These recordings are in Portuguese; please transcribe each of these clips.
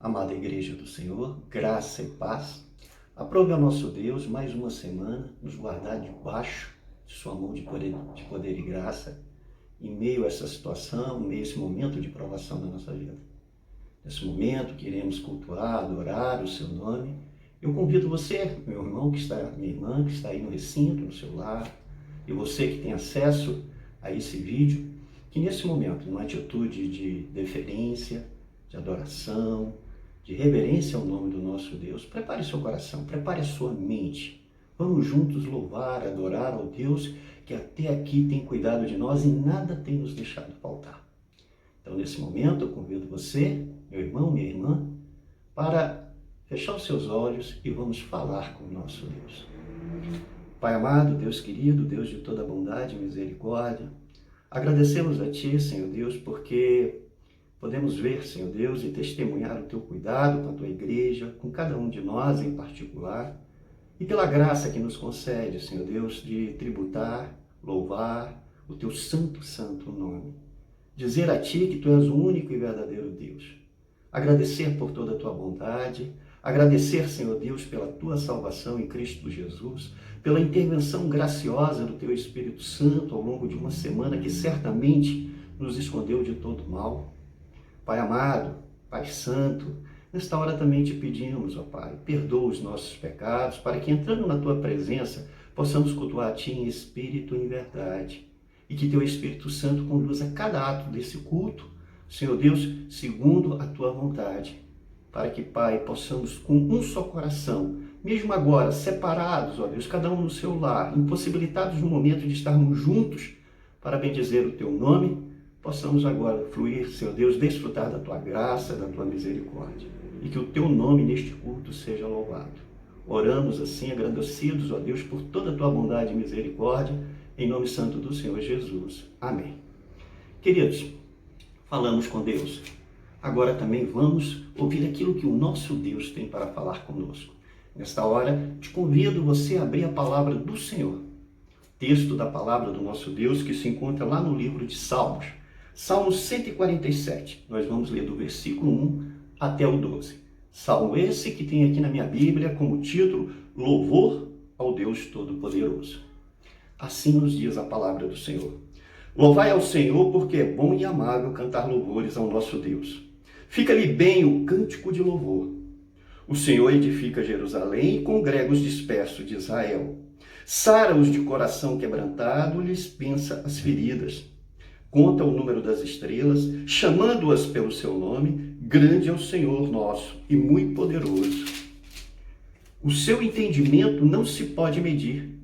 Amada Igreja do Senhor, graça e paz. Aprove ao nosso Deus mais uma semana nos guardar debaixo de sua mão de poder e graça em meio a essa situação, em meio a esse momento de provação da nossa vida. Nesse momento, queremos cultuar, adorar o seu nome. Eu convido você, meu irmão, minha irmã, que está aí no recinto, no seu lar, e você que tem acesso a esse vídeo, que nesse momento, numa atitude de deferência, de adoração, de reverência ao nome do nosso Deus, prepare seu coração, prepare a sua mente. Vamos juntos louvar, adorar ao Deus que até aqui tem cuidado de nós e nada tem nos deixado faltar. Então, nesse momento, eu convido você, meu irmão, minha irmã, para fechar os seus olhos e vamos falar com o nosso Deus. Pai amado, Deus querido, Deus de toda bondade e misericórdia, agradecemos a Ti, Senhor Deus, porque podemos ver, Senhor Deus, e testemunhar o Teu cuidado com a Tua igreja, com cada um de nós em particular, e pela graça que nos concede, Senhor Deus, de tributar, louvar o Teu santo, santo nome. Dizer a Ti que Tu és o único e verdadeiro Deus. Agradecer por toda a Tua bondade, agradecer, Senhor Deus, pela Tua salvação em Cristo Jesus, pela intervenção graciosa do Teu Espírito Santo ao longo de uma semana que certamente nos escondeu de todo mal. Pai amado, Pai santo, nesta hora também te pedimos, ó Pai, perdoa os nossos pecados, para que entrando na Tua presença, possamos cultuar a Ti em espírito e em verdade. E que Teu Espírito Santo conduza cada ato desse culto, Senhor Deus, segundo a Tua vontade. Para que, Pai, possamos com um só coração, mesmo agora, separados, ó Deus, cada um no seu lar, impossibilitados no momento de estarmos juntos, para bendizer o Teu nome, possamos agora fluir, Senhor Deus, desfrutar da Tua graça, da Tua misericórdia. E que o Teu nome neste culto seja louvado. Oramos assim, agradecidos, ó Deus, por toda a Tua bondade e misericórdia, em nome santo do Senhor Jesus. Amém. Queridos, falamos com Deus. Agora também vamos ouvir aquilo que o nosso Deus tem para falar conosco. Nesta hora, te convido você a abrir a palavra do Senhor. Texto da palavra do nosso Deus que se encontra lá no livro de Salmos. Salmo 147, nós vamos ler do versículo 1 até o 12. Salmo esse que tem aqui na minha Bíblia como título, Louvor ao Deus Todo-Poderoso. Assim nos diz a palavra do Senhor. Louvai ao Senhor, porque é bom e amável cantar louvores ao nosso Deus. Fica-lhe bem o cântico de louvor. O Senhor edifica Jerusalém e congrega os dispersos de Israel. Sara-os de coração quebrantado, lhes pensa as feridas. Conta o número das estrelas, chamando-as pelo seu nome, grande é o Senhor nosso e muito poderoso. O seu entendimento não se pode medir.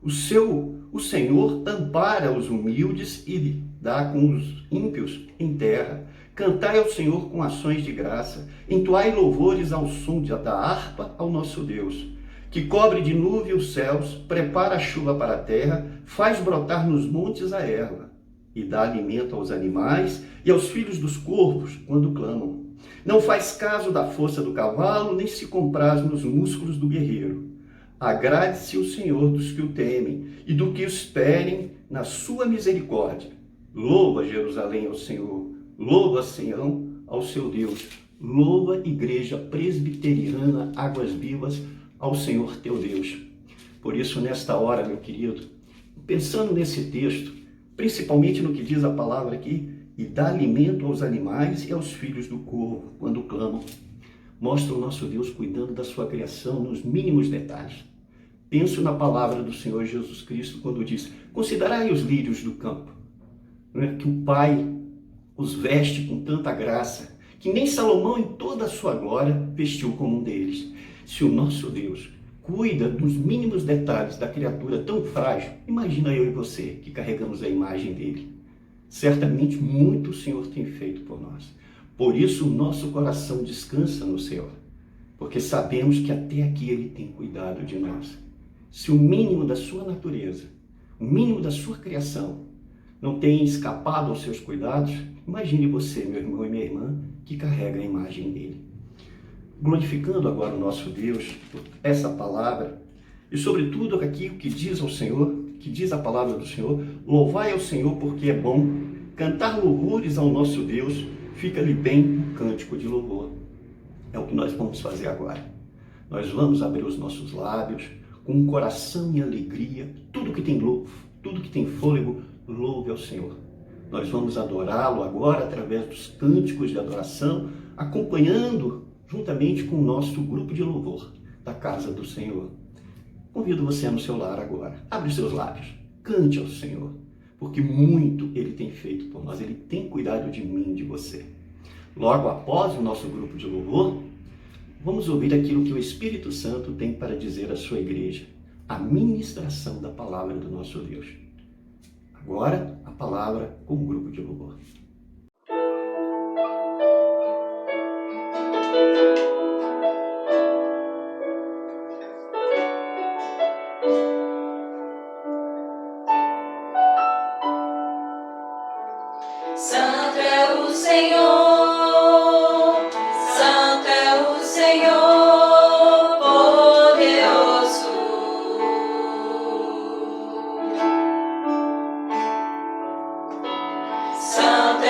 O Senhor ampara os humildes e dá com os ímpios em terra. Cantai ao Senhor com ações de graça, entoai louvores ao som da harpa ao nosso Deus, que cobre de nuvem os céus, prepara a chuva para a terra, faz brotar nos montes a erva, e dá alimento aos animais e aos filhos dos corvos quando clamam. Não faz caso da força do cavalo, nem se compraz nos músculos do guerreiro. Agrade-se o Senhor dos que o temem e do que o esperem na sua misericórdia. Louva Jerusalém ao Senhor, louva Sião ao seu Deus, louva Igreja Presbiteriana Águas Vivas ao Senhor teu Deus. Por isso, nesta hora, meu querido, pensando nesse texto, principalmente no que diz a palavra aqui, e dá alimento aos animais e aos filhos do corvo quando clamam, mostra o nosso Deus cuidando da sua criação nos mínimos detalhes. Penso na palavra do Senhor Jesus Cristo quando diz, considerai os lírios do campo, não é? Que o Pai os veste com tanta graça, que nem Salomão em toda a sua glória vestiu como um deles. Se o nosso Deus cuida dos mínimos detalhes da criatura tão frágil, imagina eu e você que carregamos a imagem dele. Certamente muito o Senhor tem feito por nós. Por isso o nosso coração descansa no Senhor, porque sabemos que até aqui ele tem cuidado de nós. Se o mínimo da sua natureza, o mínimo da sua criação não tem escapado aos seus cuidados, imagine você, meu irmão e minha irmã, que carrega a imagem dele. Glorificando agora o nosso Deus por essa palavra, e sobretudo aqui o que diz ao Senhor, que diz a palavra do Senhor, louvai ao Senhor porque é bom, cantar louvores ao nosso Deus, fica-lhe bem um cântico de louvor. É o que nós vamos fazer agora. Nós vamos abrir os nossos lábios com um coração e alegria. Tudo que tem fôlego, louve ao Senhor. Nós vamos adorá-lo agora através dos cânticos de adoração, acompanhando juntamente com o nosso grupo de louvor da casa do Senhor. Convido você no seu lar agora. Abre os seus lábios, cante ao Senhor, porque muito Ele tem feito por nós. Ele tem cuidado de mim, de você. Logo após o nosso grupo de louvor, vamos ouvir aquilo que o Espírito Santo tem para dizer à sua igreja, a ministração da palavra do nosso Deus. Agora, a palavra com o grupo de louvor. Santo é o Senhor, Santo é o Senhor, poderoso. Santo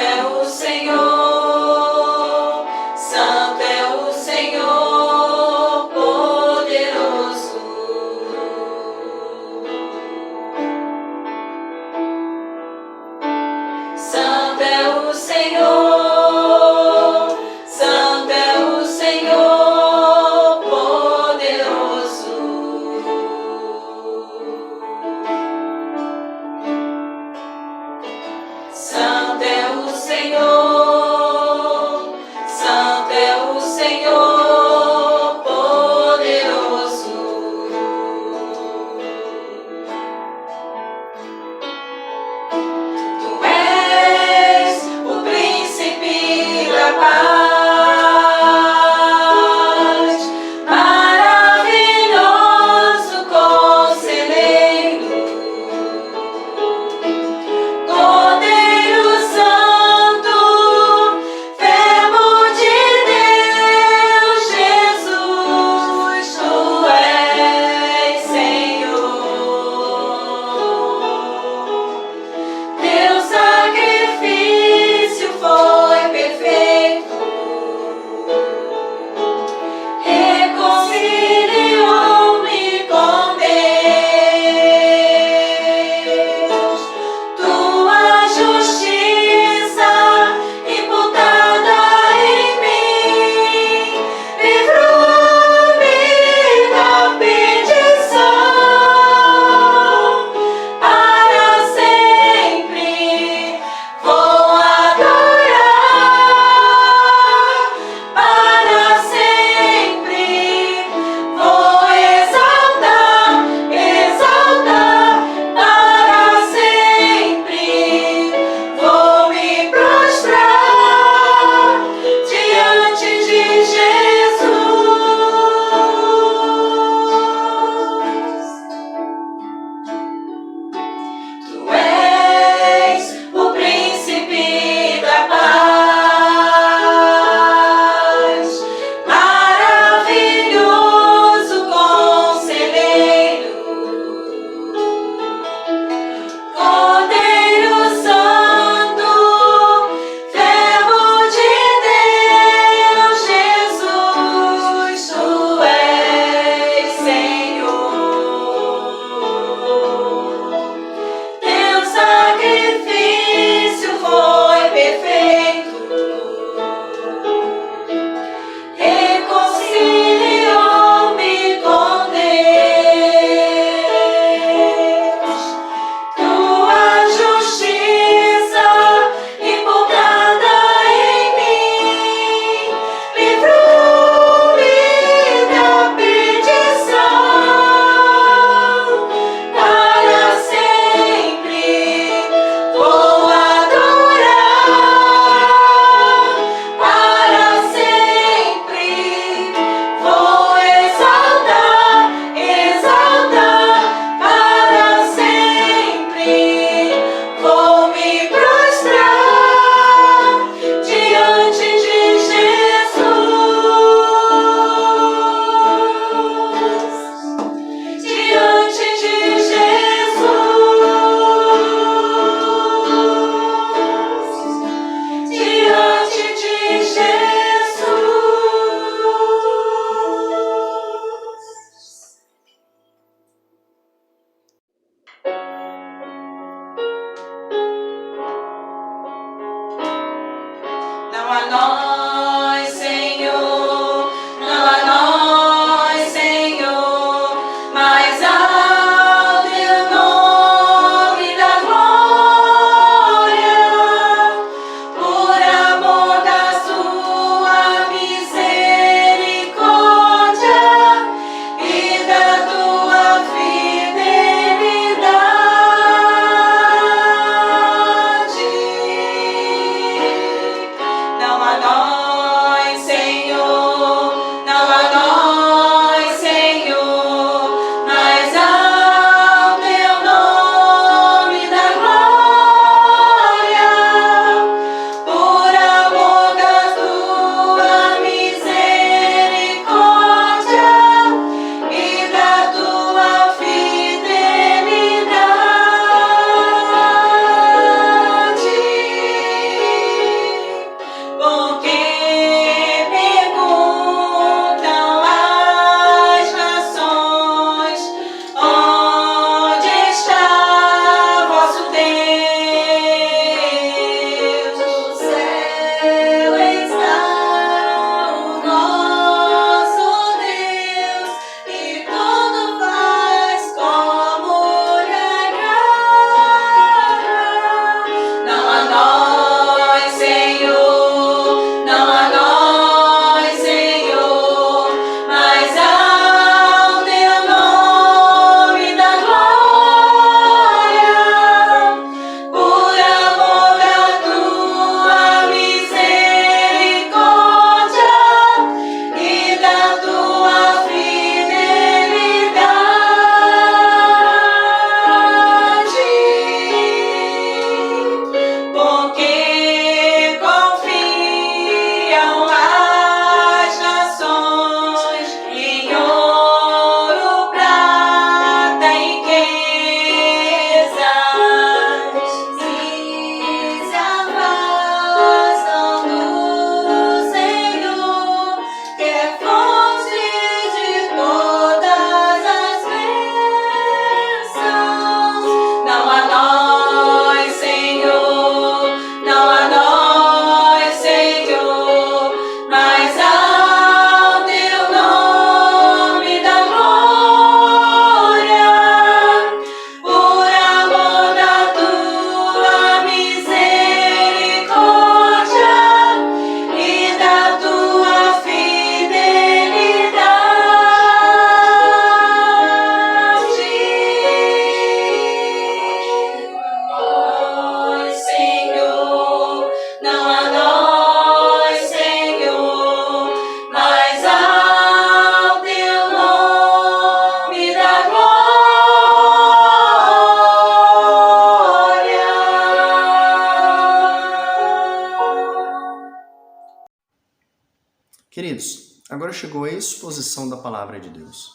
agora chegou a exposição da palavra de Deus.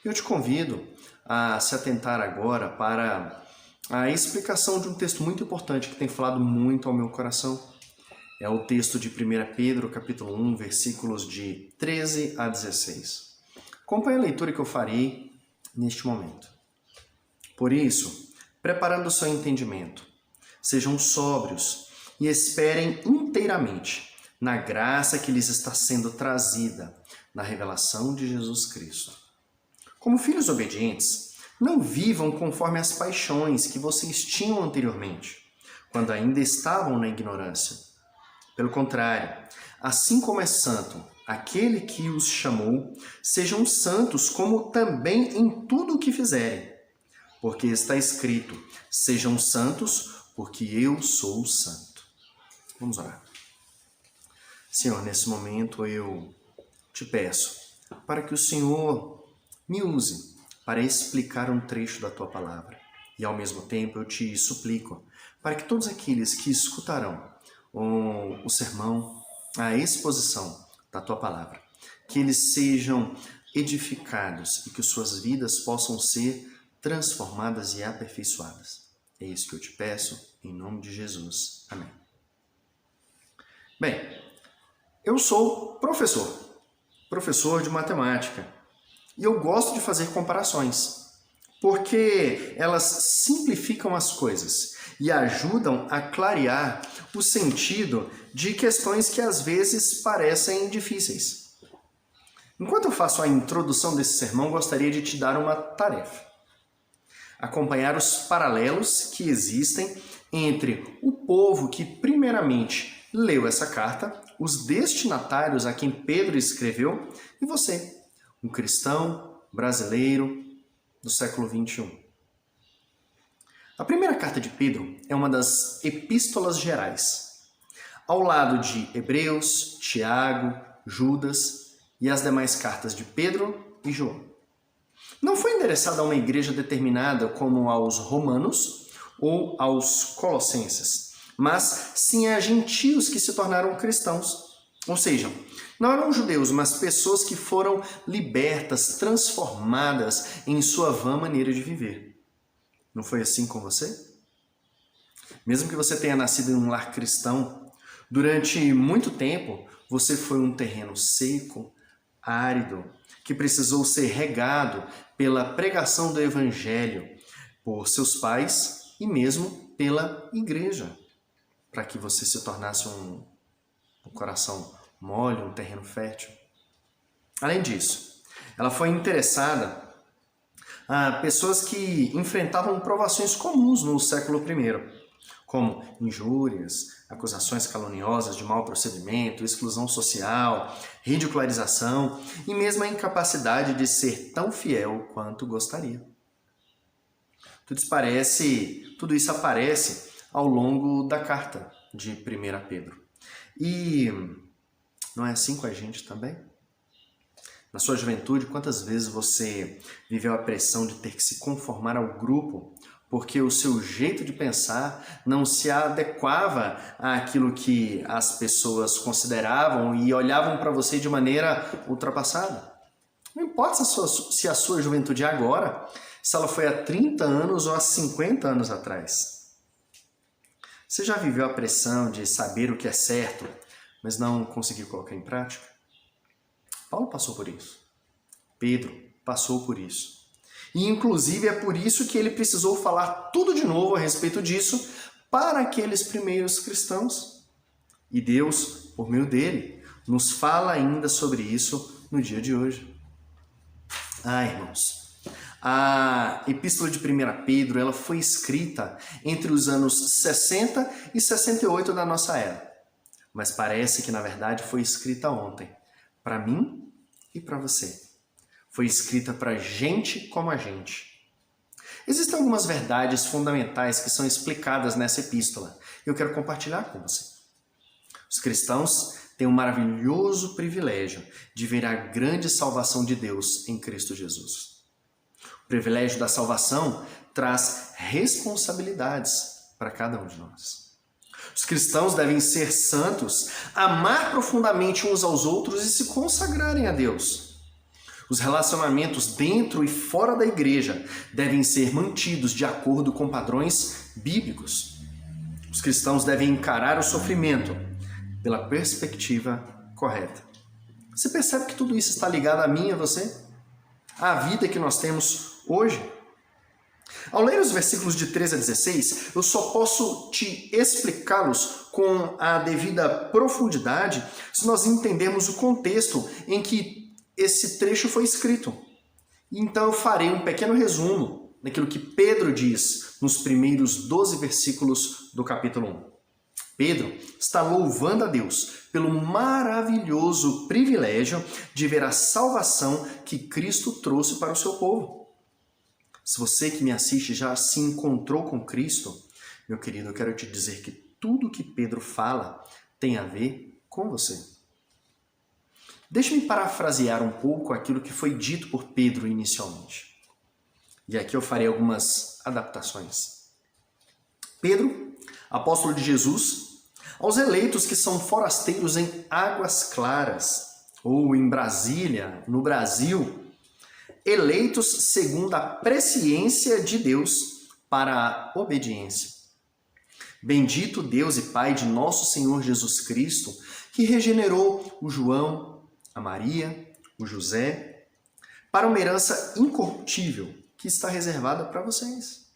Eu te convido a se atentar agora para a explicação de um texto muito importante que tem falado muito ao meu coração. É o texto de 1 Pedro, capítulo 1, versículos de 13 a 16. Acompanhe a leitura que eu farei neste momento. Por isso, preparando o seu entendimento, sejam sóbrios e esperem inteiramente na graça que lhes está sendo trazida na revelação de Jesus Cristo. Como filhos obedientes, não vivam conforme as paixões que vocês tinham anteriormente, quando ainda estavam na ignorância. Pelo contrário, assim como é santo aquele que os chamou, sejam santos como também em tudo o que fizerem. Porque está escrito, sejam santos, porque eu sou santo. Vamos orar. Senhor, nesse momento eu te peço para que o Senhor me use para explicar um trecho da tua palavra. E ao mesmo tempo eu te suplico para que todos aqueles que escutarão o sermão, a exposição da tua palavra, que eles sejam edificados e que suas vidas possam ser transformadas e aperfeiçoadas. É isso que eu te peço, em nome de Jesus. Amém. Bem, eu sou professor de matemática, e eu gosto de fazer comparações, porque elas simplificam as coisas e ajudam a clarear o sentido de questões que às vezes parecem difíceis. Enquanto eu faço a introdução desse sermão, gostaria de te dar uma tarefa. Acompanhar os paralelos que existem entre o povo que primeiramente leu essa carta, os destinatários a quem Pedro escreveu, e você, um cristão brasileiro do século XXI. A primeira carta de Pedro é uma das epístolas gerais, ao lado de Hebreus, Tiago, Judas e as demais cartas de Pedro e João. Não foi endereçada a uma igreja determinada como aos romanos ou aos colossenses, mas sim a gentios que se tornaram cristãos. Ou seja, não eram judeus, mas pessoas que foram libertas, transformadas em sua vã maneira de viver. Não foi assim com você? Mesmo que você tenha nascido em um lar cristão, durante muito tempo você foi um terreno seco, árido, que precisou ser regado pela pregação do evangelho, por seus pais e mesmo pela igreja, para que você se tornasse um coração mole, um terreno fértil. Além disso, ela foi interessada a pessoas que enfrentavam provações comuns no século I, como injúrias, acusações caluniosas de mau procedimento, exclusão social, ridicularização e mesmo a incapacidade de ser tão fiel quanto gostaria. Tudo isso aparece ao longo da carta de 1 Pedro. E não é assim com a gente também? Na sua juventude, quantas vezes você viveu a pressão de ter que se conformar ao grupo porque o seu jeito de pensar não se adequava àquilo que as pessoas consideravam e olhavam para você de maneira ultrapassada? Não importa se a sua juventude é agora, se ela foi há 30 anos ou há 50 anos atrás. Você já viveu a pressão de saber o que é certo, mas não conseguiu colocar em prática? Paulo passou por isso. Pedro passou por isso. E inclusive é por isso que ele precisou falar tudo de novo a respeito disso para aqueles primeiros cristãos. E Deus, por meio dele, nos fala ainda sobre isso no dia de hoje. Irmãos, a epístola de 1 Pedro ela foi escrita entre os anos 60 e 68 da nossa era. Mas parece que, na verdade, foi escrita ontem. Para mim e para você. Foi escrita para gente como a gente. Existem algumas verdades fundamentais que são explicadas nessa epístola. Eu quero compartilhar com você. Os cristãos têm um maravilhoso privilégio de ver a grande salvação de Deus em Cristo Jesus. O privilégio da salvação traz responsabilidades para cada um de nós. Os cristãos devem ser santos, amar profundamente uns aos outros e se consagrarem a Deus. Os relacionamentos dentro e fora da igreja devem ser mantidos de acordo com padrões bíblicos. Os cristãos devem encarar o sofrimento pela perspectiva correta. Você percebe que tudo isso está ligado a mim e a você? À vida que nós temos hoje? Ao ler os versículos de 13 a 16, eu só posso te explicá-los com a devida profundidade se nós entendermos o contexto em que esse trecho foi escrito. Então eu farei um pequeno resumo daquilo que Pedro diz nos primeiros 12 versículos do capítulo 1. Pedro está louvando a Deus pelo maravilhoso privilégio de ver a salvação que Cristo trouxe para o seu povo. Se você que me assiste já se encontrou com Cristo, meu querido, eu quero te dizer que tudo que Pedro fala tem a ver com você. Deixe-me parafrasear um pouco aquilo que foi dito por Pedro inicialmente. E aqui eu farei algumas adaptações. Pedro, apóstolo de Jesus, aos eleitos que são forasteiros em Águas Claras, ou em Brasília, no Brasil, eleitos segundo a presciência de Deus para a obediência. Bendito Deus e Pai de nosso Senhor Jesus Cristo, que regenerou o João, a Maria, o José, para uma herança incorruptível que está reservada para vocês.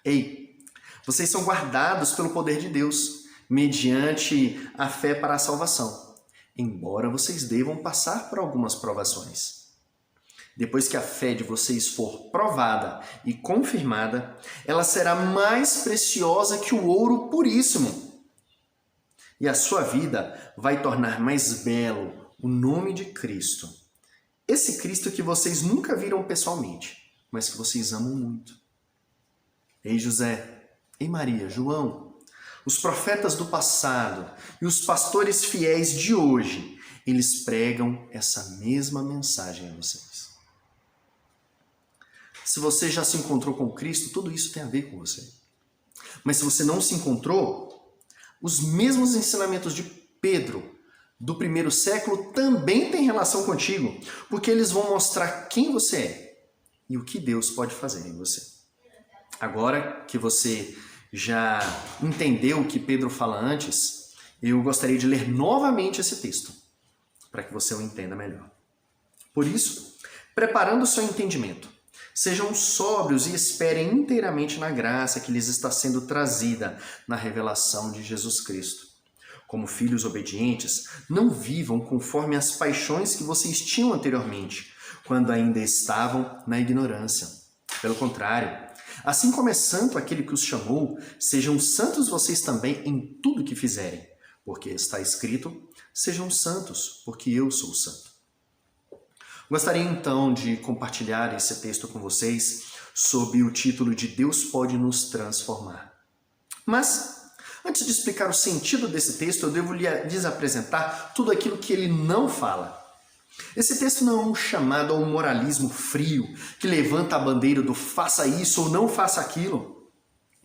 Ei, vocês são guardados pelo poder de Deus, mediante a fé para a salvação, embora vocês devam passar por algumas provações. Depois que a fé de vocês for provada e confirmada, ela será mais preciosa que o ouro puríssimo. E a sua vida vai tornar mais belo o nome de Cristo. Esse Cristo que vocês nunca viram pessoalmente, mas que vocês amam muito. Ei José, ei Maria, João, os profetas do passado e os pastores fiéis de hoje, eles pregam essa mesma mensagem a vocês. Se você já se encontrou com Cristo, tudo isso tem a ver com você. Mas se você não se encontrou, os mesmos ensinamentos de Pedro do primeiro século também têm relação contigo, porque eles vão mostrar quem você é e o que Deus pode fazer em você. Agora que você já entendeu o que Pedro fala antes, eu gostaria de ler novamente esse texto, para que você o entenda melhor. Por isso, preparando o seu entendimento, sejam sóbrios e esperem inteiramente na graça que lhes está sendo trazida na revelação de Jesus Cristo. Como filhos obedientes, não vivam conforme as paixões que vocês tinham anteriormente, quando ainda estavam na ignorância. Pelo contrário, assim como é santo aquele que os chamou, sejam santos vocês também em tudo que fizerem, porque está escrito, sejam santos, porque eu sou santo. Gostaria então de compartilhar esse texto com vocês sob o título de Deus pode nos transformar. Mas, antes de explicar o sentido desse texto, eu devo lhes apresentar tudo aquilo que ele não fala. Esse texto não é um chamado ao moralismo frio, que levanta a bandeira do faça isso ou não faça aquilo.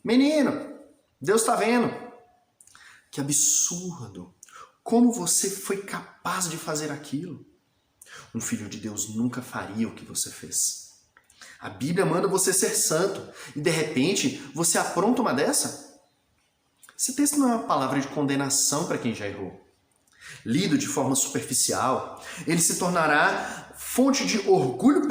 Menino, Deus está vendo. Que absurdo! Como você foi capaz de fazer aquilo? Um filho de Deus nunca faria o que você fez. A Bíblia manda você ser santo e de repente você apronta uma dessa? Esse texto não é uma palavra de condenação para quem já errou. Lido de forma superficial, ele se tornará fonte de orgulho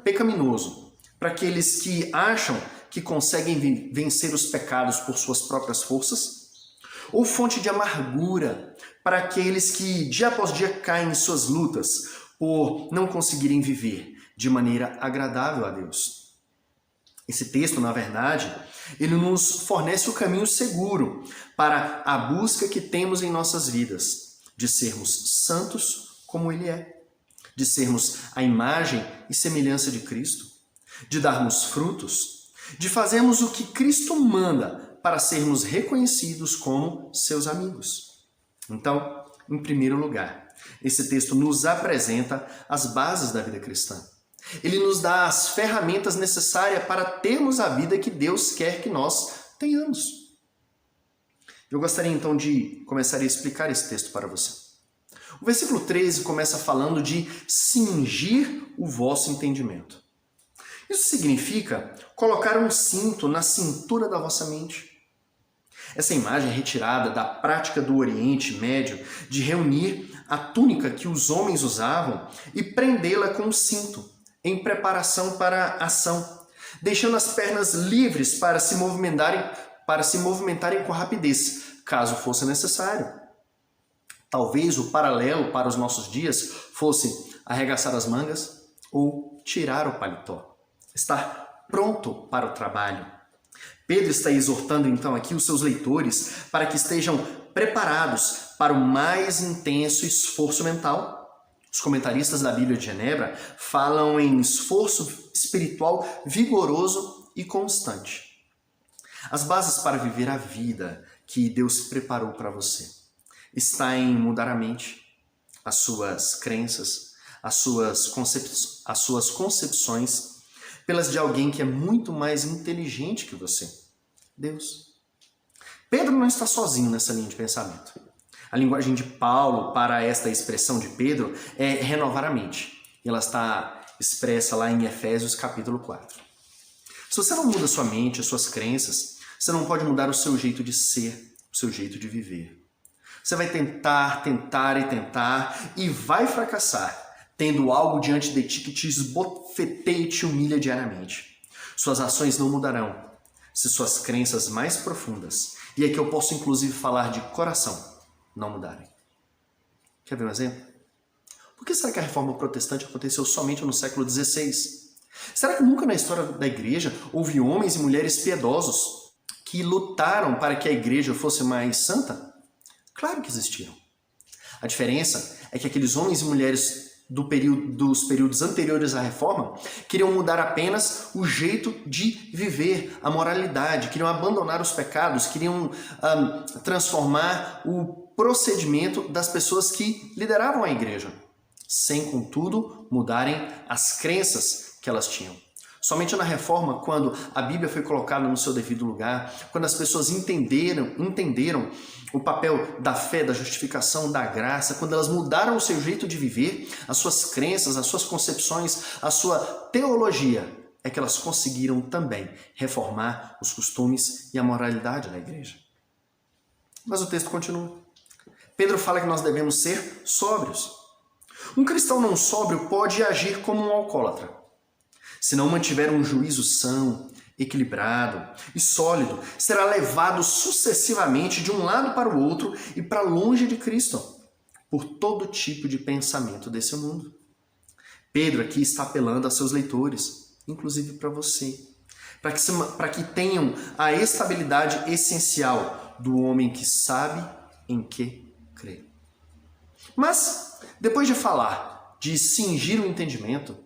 pecaminoso para aqueles que acham que conseguem vencer os pecados por suas próprias forças, ou fonte de amargura para aqueles que dia após dia caem em suas lutas por não conseguirem viver de maneira agradável a Deus. Esse texto, na verdade, ele nos fornece o caminho seguro para a busca que temos em nossas vidas, de sermos santos como Ele é, de sermos a imagem e semelhança de Cristo, de darmos frutos, de fazermos o que Cristo manda para sermos reconhecidos como seus amigos. Então, em primeiro lugar, esse texto nos apresenta as bases da vida cristã. Ele nos dá as ferramentas necessárias para termos a vida que Deus quer que nós tenhamos. Eu gostaria então de começar a explicar esse texto para você. O versículo 13 começa falando de cingir o vosso entendimento. Isso significa colocar um cinto na cintura da vossa mente. Essa imagem é retirada da prática do Oriente Médio de reunir a túnica que os homens usavam e prendê-la com um cinto, em preparação para a ação, deixando as pernas livres para se movimentarem com rapidez, caso fosse necessário. Talvez o paralelo para os nossos dias fosse arregaçar as mangas ou tirar o paletó, estar pronto para o trabalho. Pedro está exortando então aqui os seus leitores para que estejam preparados para o mais intenso esforço mental. Os comentaristas da Bíblia de Genebra falam em esforço espiritual vigoroso e constante. As bases para viver a vida que Deus preparou para você está em mudar a mente, as suas crenças, as suas concepções pelas de alguém que é muito mais inteligente que você, Deus. Pedro não está sozinho nessa linha de pensamento. A linguagem de Paulo para esta expressão de Pedro é renovar a mente. Ela está expressa lá em Efésios capítulo 4. Se você não muda sua mente, as suas crenças, você não pode mudar o seu jeito de ser, o seu jeito de viver. Você vai tentar e vai fracassar, tendo algo diante de ti que te esbofeteia e te humilha diariamente. Suas ações não mudarão se suas crenças mais profundas, e aqui eu posso inclusive falar de coração, não mudarem. Quer ver um exemplo? Por que será que a reforma protestante aconteceu somente no século XVI? Será que nunca na história da igreja houve homens e mulheres piedosos que lutaram para que a igreja fosse mais santa? Claro que existiram. A diferença é que aqueles homens e mulheres dos períodos anteriores à reforma queriam mudar apenas o jeito de viver, a moralidade, queriam abandonar os pecados, queriam transformar o procedimento das pessoas que lideravam a igreja, sem, contudo, mudarem as crenças que elas tinham. Somente na reforma, quando a Bíblia foi colocada no seu devido lugar, quando as pessoas entenderam o papel da fé, da justificação, da graça, quando elas mudaram o seu jeito de viver, as suas crenças, as suas concepções, a sua teologia, é que elas conseguiram também reformar os costumes e a moralidade da igreja. Mas o texto continua. Pedro fala que nós devemos ser sóbrios. Um cristão não sóbrio pode agir como um alcoólatra. Se não mantiver um juízo são, equilibrado e sólido, será levado sucessivamente de um lado para o outro e para longe de Cristo, por todo tipo de pensamento desse mundo. Pedro aqui está apelando a seus leitores, inclusive para você, para que tenham a estabilidade essencial do homem que sabe em que crê. Mas, depois de falar de cingir o entendimento,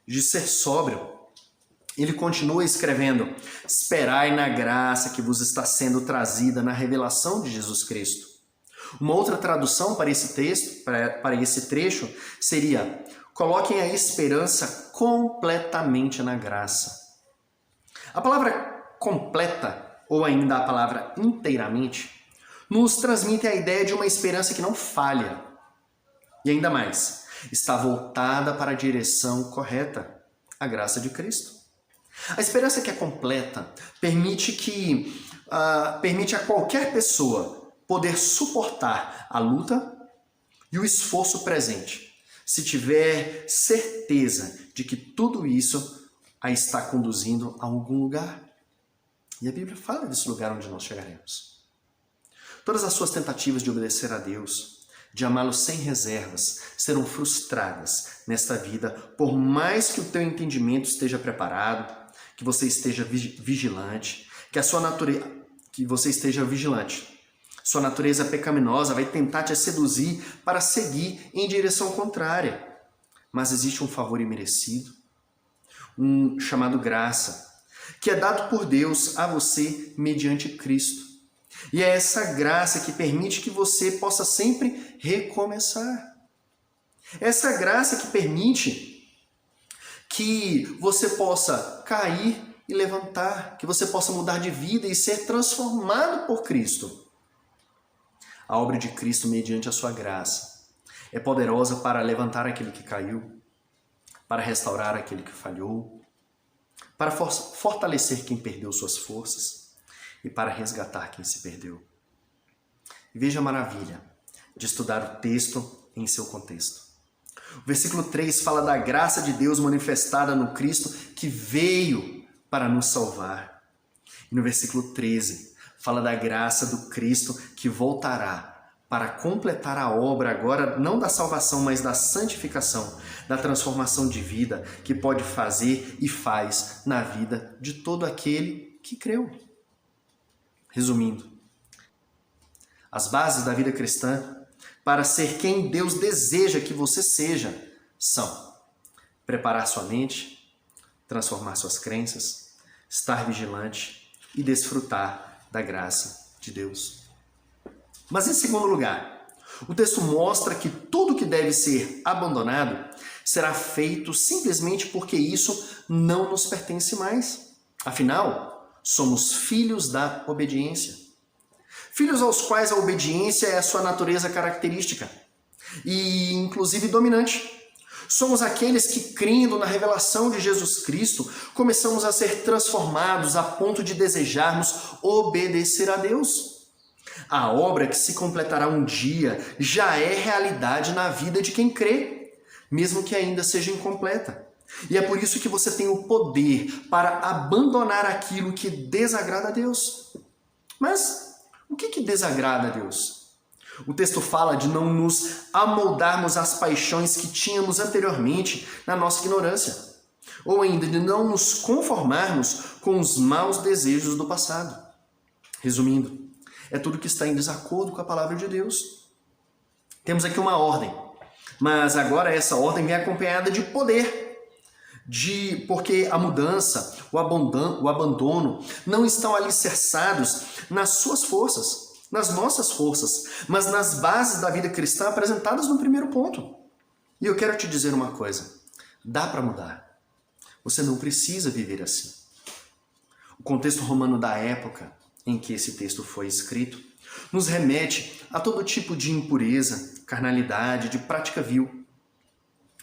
de ser sóbrio, ele continua escrevendo: esperai na graça que vos está sendo trazida na revelação de Jesus Cristo. Uma outra tradução para esse texto, para esse trecho, seria: coloquem a esperança completamente na graça. A palavra completa, ou ainda a palavra inteiramente, nos transmite a ideia de uma esperança que não falha. E ainda mais, está voltada para a direção correta, a graça de Cristo. A esperança que é completa permite a qualquer pessoa poder suportar a luta e o esforço presente, se tiver certeza de que tudo isso a está conduzindo a algum lugar. E a Bíblia fala desse lugar onde nós chegaremos. Todas as suas tentativas de obedecer a Deus, de amá-lo sem reservas, serão frustradas nesta vida, por mais que o teu entendimento esteja preparado, que você esteja vigilante, que você esteja vigilante. Sua natureza pecaminosa vai tentar te seduzir para seguir em direção contrária. Mas existe um favor imerecido, um chamado graça, que é dado por Deus a você mediante Cristo. E é essa graça que permite que você possa sempre recomeçar. Essa graça que permite que você possa cair e levantar, que você possa mudar de vida e ser transformado por Cristo. A obra de Cristo mediante a sua graça é poderosa para levantar aquele que caiu, para restaurar aquele que falhou, para fortalecer quem perdeu suas forças e para resgatar quem se perdeu. E veja a maravilha de estudar o texto em seu contexto. O versículo 3 fala da graça de Deus manifestada no Cristo que veio para nos salvar. E no versículo 13 fala da graça do Cristo que voltará para completar a obra agora não da salvação, mas da santificação, da transformação de vida que pode fazer e faz na vida de todo aquele que creu. Resumindo, as bases da vida cristã para ser quem Deus deseja que você seja são preparar sua mente, transformar suas crenças, estar vigilante e desfrutar da graça de Deus. Mas em segundo lugar, o texto mostra que tudo que deve ser abandonado será feito simplesmente porque isso não nos pertence mais. Afinal, somos filhos da obediência. Filhos aos quais a obediência é a sua natureza característica e, inclusive, dominante. Somos aqueles que, crendo na revelação de Jesus Cristo, começamos a ser transformados a ponto de desejarmos obedecer a Deus. A obra que se completará um dia já é realidade na vida de quem crê, mesmo que ainda seja incompleta. E é por isso que você tem o poder para abandonar aquilo que desagrada a Deus. Mas o que desagrada a Deus? O texto fala de não nos amoldarmos às paixões que tínhamos anteriormente na nossa ignorância, ou ainda de não nos conformarmos com os maus desejos do passado. Resumindo, é tudo que está em desacordo com a palavra de Deus. Temos aqui uma ordem, mas agora essa ordem vem acompanhada de poder. Porque a mudança, o abandono não estão alicerçados nas suas forças, nas nossas forças, mas nas bases da vida cristã apresentadas no primeiro ponto. E eu quero te dizer uma coisa, dá para mudar. Você não precisa viver assim. O contexto romano da época em que esse texto foi escrito nos remete a todo tipo de impureza, carnalidade, de prática vil.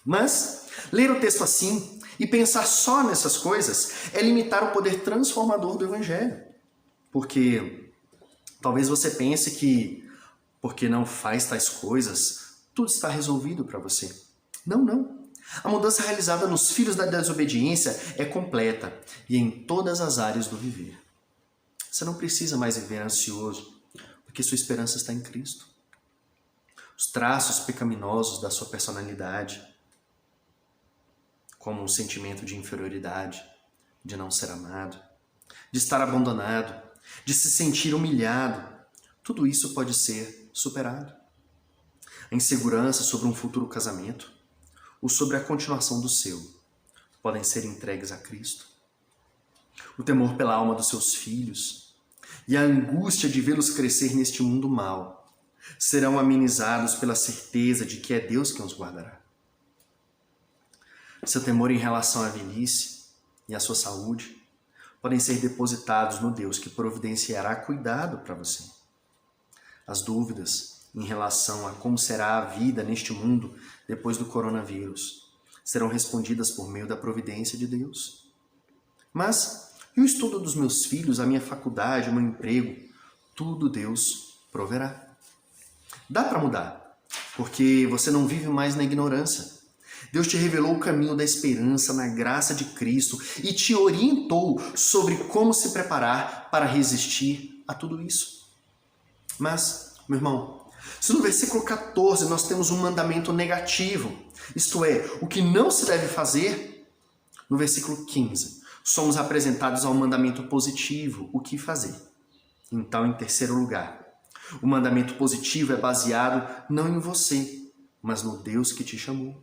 Mas ler o texto assim e pensar só nessas coisas é limitar o poder transformador do Evangelho. Porque talvez você pense que, porque não faz tais coisas, tudo está resolvido para você. Não. A mudança realizada nos filhos da desobediência é completa e em todas as áreas do viver. Você não precisa mais viver ansioso, porque sua esperança está em Cristo. Os traços pecaminosos da sua personalidade, como um sentimento de inferioridade, de não ser amado, de estar abandonado, de se sentir humilhado, tudo isso pode ser superado. A insegurança sobre um futuro casamento ou sobre a continuação do seu podem ser entregues a Cristo. O temor pela alma dos seus filhos e a angústia de vê-los crescer neste mundo mau serão amenizados pela certeza de que é Deus quem os guardará. Seu temor em relação à velhice e à sua saúde podem ser depositados no Deus que providenciará cuidado para você. As dúvidas em relação a como será a vida neste mundo depois do coronavírus serão respondidas por meio da providência de Deus. Mas e o estudo dos meus filhos, a minha faculdade, o meu emprego? Tudo Deus proverá. Dá para mudar, porque você não vive mais na ignorância. Deus te revelou o caminho da esperança na graça de Cristo e te orientou sobre como se preparar para resistir a tudo isso. Mas, meu irmão, se no versículo 14 nós temos um mandamento negativo, isto é, o que não se deve fazer, no versículo 15 somos apresentados ao mandamento positivo, o que fazer. Então, em terceiro lugar, o mandamento positivo é baseado não em você, mas no Deus que te chamou.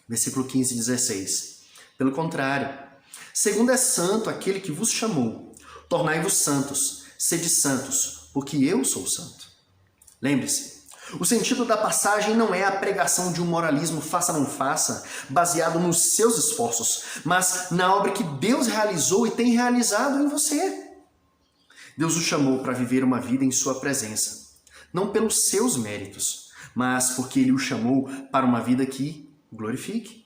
Versículo 15 e 16. Pelo contrário, segundo é santo aquele que vos chamou, tornai-vos santos, sede santos, porque eu sou santo. Lembre-se, o sentido da passagem não é a pregação de um moralismo faça não faça, baseado nos seus esforços, mas na obra que Deus realizou e tem realizado em você. Deus o chamou para viver uma vida em sua presença, não pelos seus méritos, mas porque Ele o chamou para uma vida que o glorifique.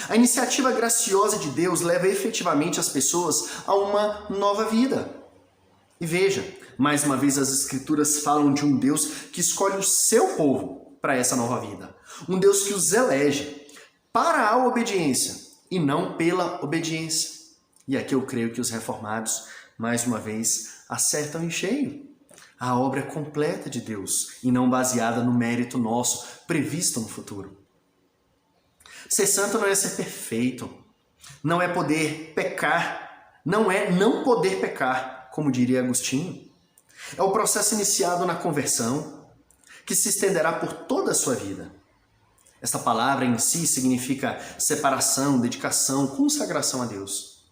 A iniciativa graciosa de Deus leva efetivamente as pessoas a uma nova vida. E veja, mais uma vez as Escrituras falam de um Deus que escolhe o seu povo para essa nova vida. Um Deus que os elege para a obediência e não pela obediência. E aqui eu creio que os reformados, mais uma vez, acertam em cheio. A obra é completa de Deus e não baseada no mérito nosso, previsto no futuro. Ser santo não é ser perfeito, não é poder pecar, não é não poder pecar, como diria Agostinho. É o processo iniciado na conversão, que se estenderá por toda a sua vida. Esta palavra em si significa separação, dedicação, consagração a Deus.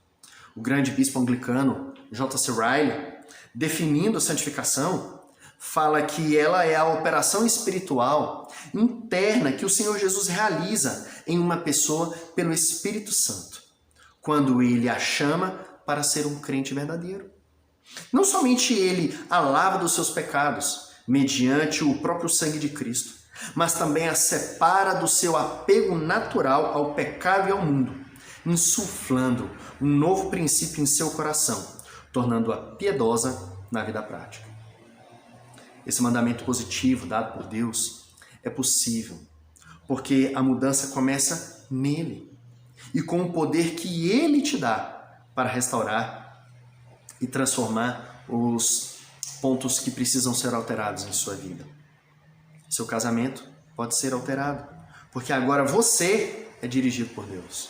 O grande bispo anglicano, J.C. Ryle, definindo a santificação, fala que ela é a operação espiritual interna que o Senhor Jesus realiza em uma pessoa pelo Espírito Santo, quando Ele a chama para ser um crente verdadeiro. Não somente Ele a lava dos seus pecados, mediante o próprio sangue de Cristo, mas também a separa do seu apego natural ao pecado e ao mundo, insuflando um novo princípio em seu coração, tornando-a piedosa na vida prática. Esse mandamento positivo dado por Deus é possível, porque a mudança começa nele e com o poder que Ele te dá para restaurar e transformar os pontos que precisam ser alterados em sua vida. Seu casamento pode ser alterado, porque agora você é dirigido por Deus.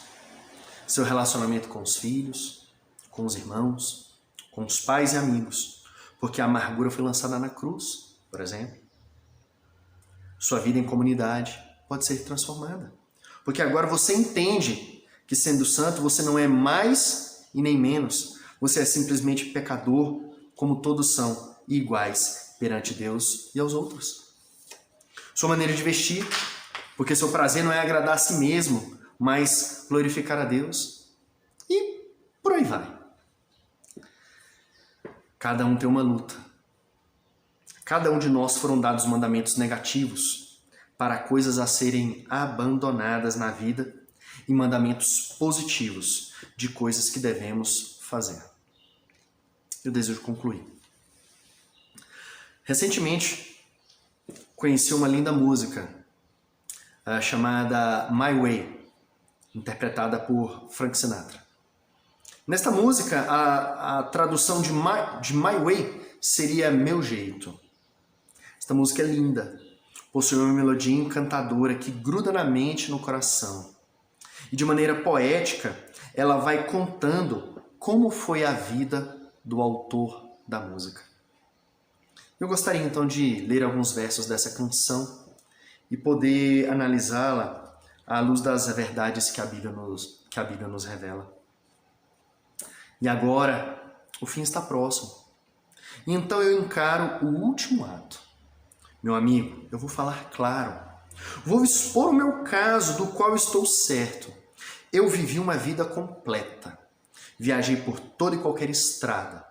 Seu relacionamento com os filhos, com os irmãos, com os pais e amigos, porque a amargura foi lançada na cruz, por exemplo. Sua vida em comunidade pode ser transformada, porque agora você entende que, sendo santo, você não é mais e nem menos. Você é simplesmente pecador, como todos são, e iguais perante Deus e aos outros. Sua maneira de vestir, porque seu prazer não é agradar a si mesmo, mas glorificar a Deus. E por aí vai. Cada um tem uma luta. Cada um de nós foram dados mandamentos negativos para coisas a serem abandonadas na vida e mandamentos positivos de coisas que devemos fazer. Eu desejo concluir. Recentemente, conheci uma linda música chamada My Way, interpretada por Frank Sinatra. Nesta música, a tradução de My Way seria Meu Jeito. Esta música é linda, possui uma melodia encantadora que gruda na mente e no coração. E de maneira poética, ela vai contando como foi a vida do autor da música. Eu gostaria então de ler alguns versos dessa canção e poder analisá-la à luz das verdades que a Bíblia nos revela. E agora, o fim está próximo. E então eu encaro o último ato. Meu amigo, eu vou falar claro. Vou expor o meu caso, do qual estou certo. Eu vivi uma vida completa. Viajei por toda e qualquer estrada.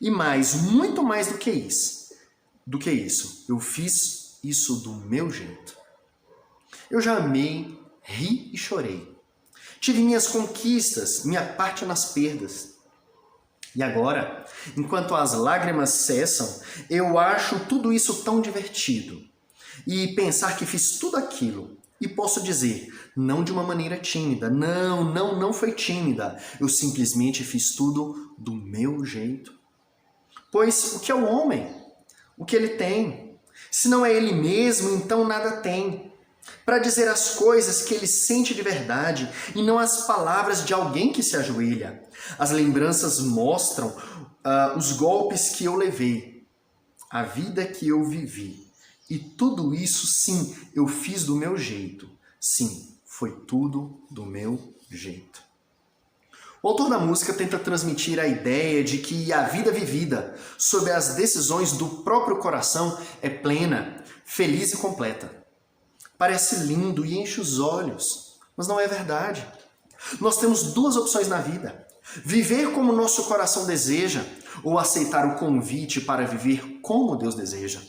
E mais, muito mais do que isso. Eu fiz isso do meu jeito. Eu já amei, ri e chorei. Tive minhas conquistas, minha parte nas perdas. E agora, enquanto as lágrimas cessam, eu acho tudo isso tão divertido. E pensar que fiz tudo aquilo. E posso dizer, não de uma maneira tímida. Não foi tímida. Eu simplesmente fiz tudo do meu jeito. Pois o que é o homem? O que ele tem? Se não é ele mesmo, então nada tem. Para dizer as coisas que ele sente de verdade e não as palavras de alguém que se ajoelha. As lembranças mostram os golpes que eu levei, a vida que eu vivi. E tudo isso, sim, eu fiz do meu jeito. Sim, foi tudo do meu jeito. O autor da música tenta transmitir a ideia de que a vida vivida sob as decisões do próprio coração é plena, feliz e completa. Parece lindo e enche os olhos, mas não é verdade. Nós temos duas opções na vida: viver como nosso coração deseja ou aceitar o convite para viver como Deus deseja.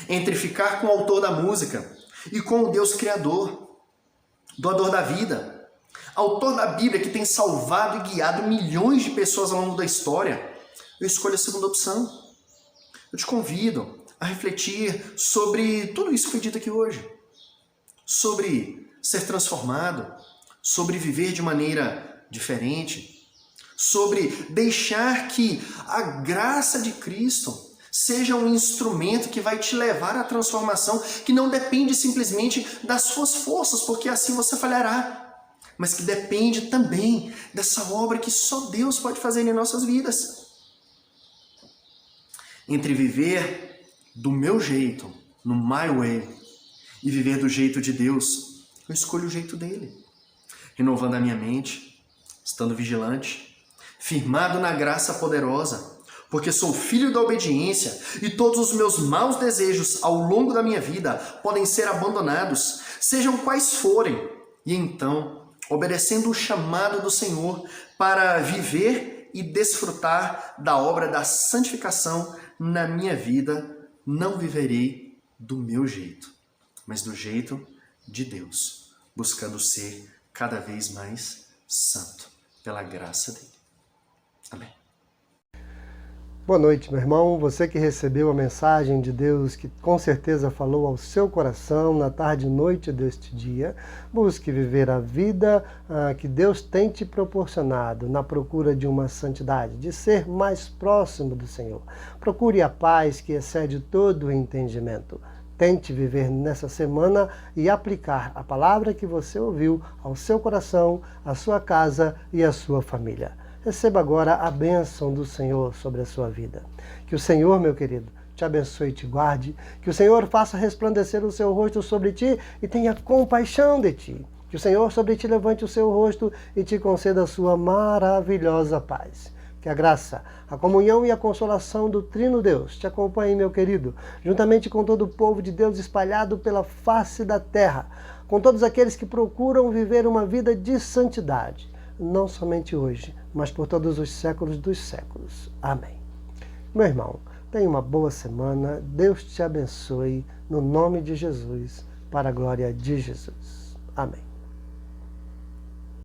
entre ficar com o autor da música e com o Deus Criador, doador da vida, autor da Bíblia que tem salvado e guiado milhões de pessoas ao longo da história, eu escolho a segunda opção. Eu te convido a refletir sobre tudo isso que foi dito aqui hoje. Sobre ser transformado, sobre viver de maneira diferente, sobre deixar que a graça de Cristo seja um instrumento que vai te levar à transformação, que não depende simplesmente das suas forças, porque assim você falhará, mas que depende também dessa obra que só Deus pode fazer em nossas vidas. Entre viver do meu jeito, no my way, e viver do jeito de Deus, eu escolho o jeito dele. Renovando a minha mente, estando vigilante, firmado na graça poderosa, porque sou filho da obediência e todos os meus maus desejos ao longo da minha vida podem ser abandonados, sejam quais forem, e então, obedecendo o chamado do Senhor para viver e desfrutar da obra da santificação na minha vida, não viverei do meu jeito, mas do jeito de Deus, buscando ser cada vez mais santo, pela graça dele. Amém. Boa noite, meu irmão. Você que recebeu a mensagem de Deus, que com certeza falou ao seu coração na tarde e noite deste dia, busque viver a vida que Deus tem te proporcionado na procura de uma santidade, de ser mais próximo do Senhor. Procure a paz que excede todo o entendimento. Tente viver nessa semana e aplicar a palavra que você ouviu ao seu coração, à sua casa e à sua família. Receba agora a bênção do Senhor sobre a sua vida. Que o Senhor, meu querido, te abençoe e te guarde. Que o Senhor faça resplandecer o seu rosto sobre ti e tenha compaixão de ti. Que o Senhor sobre ti levante o seu rosto e te conceda a sua maravilhosa paz. Que a graça, a comunhão e a consolação do Trino Deus te acompanhem, meu querido, juntamente com todo o povo de Deus espalhado pela face da terra, com todos aqueles que procuram viver uma vida de santidade, não somente hoje, mas por todos os séculos dos séculos. Amém. Meu irmão, tenha uma boa semana, Deus te abençoe, no nome de Jesus, para a glória de Jesus. Amém.